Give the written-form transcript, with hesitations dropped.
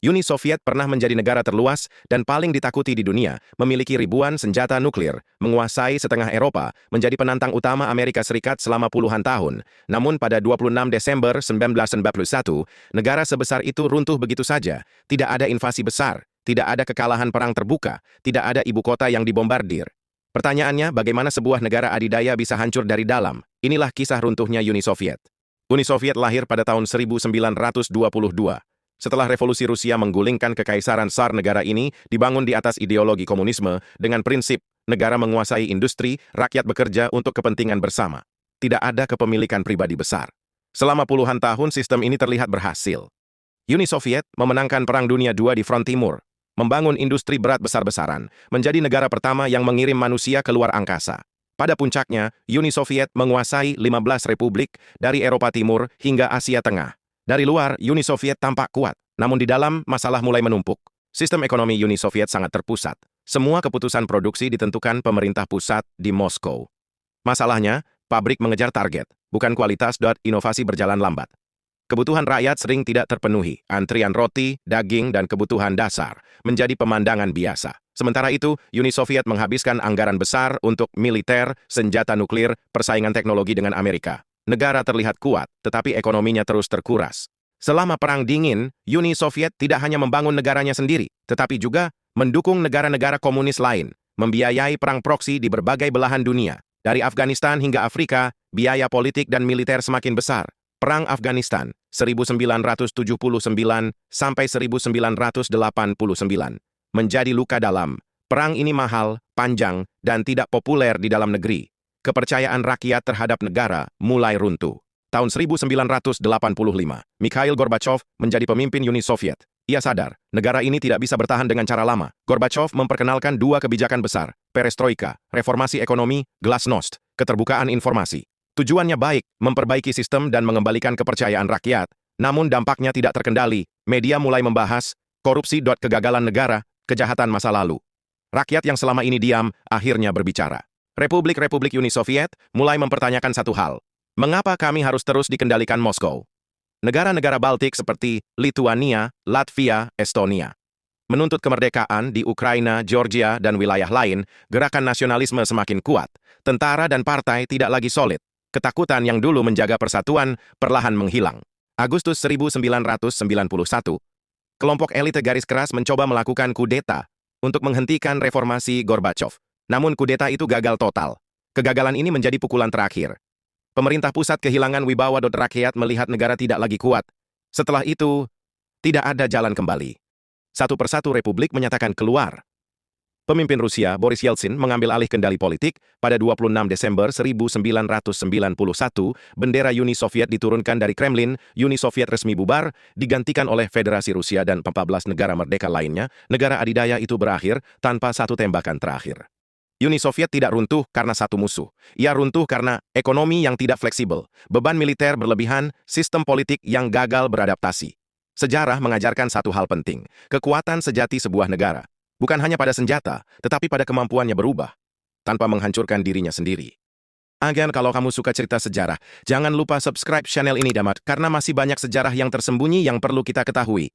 Uni Soviet pernah menjadi negara terluas dan paling ditakuti di dunia, memiliki ribuan senjata nuklir, menguasai setengah Eropa, menjadi penantang utama Amerika Serikat selama puluhan tahun. Namun pada 26 Desember 1991, negara sebesar itu runtuh begitu saja. Tidak ada invasi besar, tidak ada kekalahan perang terbuka, tidak ada ibu kota yang dibombardir. Pertanyaannya, bagaimana sebuah negara adidaya bisa hancur dari dalam? Inilah kisah runtuhnya Uni Soviet. Uni Soviet lahir pada tahun 1922. Setelah revolusi Rusia menggulingkan kekaisaran Tsar, negara ini dibangun di atas ideologi komunisme dengan prinsip negara menguasai industri, rakyat bekerja untuk kepentingan bersama. Tidak ada kepemilikan pribadi besar. Selama puluhan tahun sistem ini terlihat berhasil. Uni Soviet memenangkan Perang Dunia II di front timur, membangun industri berat besar-besaran, menjadi negara pertama yang mengirim manusia keluar angkasa. Pada puncaknya, Uni Soviet menguasai 15 republik dari Eropa Timur hingga Asia Tengah. Dari luar, Uni Soviet tampak kuat, namun di dalam masalah mulai menumpuk. Sistem ekonomi Uni Soviet sangat terpusat. Semua keputusan produksi ditentukan pemerintah pusat di Moskow. Masalahnya, pabrik mengejar target, bukan kualitas. Inovasi berjalan lambat. Kebutuhan rakyat sering tidak terpenuhi. Antrian roti, daging, dan kebutuhan dasar menjadi pemandangan biasa. Sementara itu, Uni Soviet menghabiskan anggaran besar untuk militer, senjata nuklir, persaingan teknologi dengan Amerika. Negara terlihat kuat, tetapi ekonominya terus terkuras. Selama Perang Dingin, Uni Soviet tidak hanya membangun negaranya sendiri, tetapi juga mendukung negara-negara komunis lain, membiayai perang proksi di berbagai belahan dunia. Dari Afghanistan hingga Afrika, biaya politik dan militer semakin besar. Perang Afghanistan, 1979 sampai 1989, menjadi luka dalam. Perang ini mahal, panjang, dan tidak populer di dalam negeri. Kepercayaan rakyat terhadap negara mulai runtuh. Tahun 1985, Mikhail Gorbachev menjadi pemimpin Uni Soviet. Ia sadar, negara ini tidak bisa bertahan dengan cara lama. Gorbachev memperkenalkan dua kebijakan besar, perestroika, reformasi ekonomi, glasnost, keterbukaan informasi. Tujuannya baik, memperbaiki sistem dan mengembalikan kepercayaan rakyat. Namun dampaknya tidak terkendali. Media mulai membahas korupsi. Kegagalan negara, kejahatan masa lalu. Rakyat yang selama ini diam, akhirnya berbicara. Republik-republik Uni Soviet mulai mempertanyakan satu hal. Mengapa kami harus terus dikendalikan Moskow? Negara-negara Baltik seperti Lituania, Latvia, Estonia menuntut kemerdekaan. Di Ukraina, Georgia, dan wilayah lain, gerakan nasionalisme semakin kuat. Tentara dan partai tidak lagi solid. Ketakutan yang dulu menjaga persatuan perlahan menghilang. Agustus 1991, kelompok elite garis keras mencoba melakukan kudeta untuk menghentikan reformasi Gorbachev. Namun kudeta itu gagal total. Kegagalan ini menjadi pukulan terakhir. Pemerintah pusat kehilangan wibawa. Rakyat melihat negara tidak lagi kuat. Setelah itu, tidak ada jalan kembali. Satu persatu republik menyatakan keluar. Pemimpin Rusia, Boris Yeltsin, mengambil alih kendali politik. Pada 26 Desember 1991, bendera Uni Soviet diturunkan dari Kremlin. Uni Soviet resmi bubar, digantikan oleh Federasi Rusia dan 14 negara merdeka lainnya. Negara adidaya itu berakhir tanpa satu tembakan terakhir. Uni Soviet tidak runtuh karena satu musuh. Ia runtuh karena ekonomi yang tidak fleksibel, beban militer berlebihan, sistem politik yang gagal beradaptasi. Sejarah mengajarkan satu hal penting. Kekuatan sejati sebuah negara bukan hanya pada senjata, tetapi pada kemampuannya berubah tanpa menghancurkan dirinya sendiri. Agan, kalau kamu suka cerita sejarah, jangan lupa subscribe channel ini Damat, karena masih banyak sejarah yang tersembunyi yang perlu kita ketahui.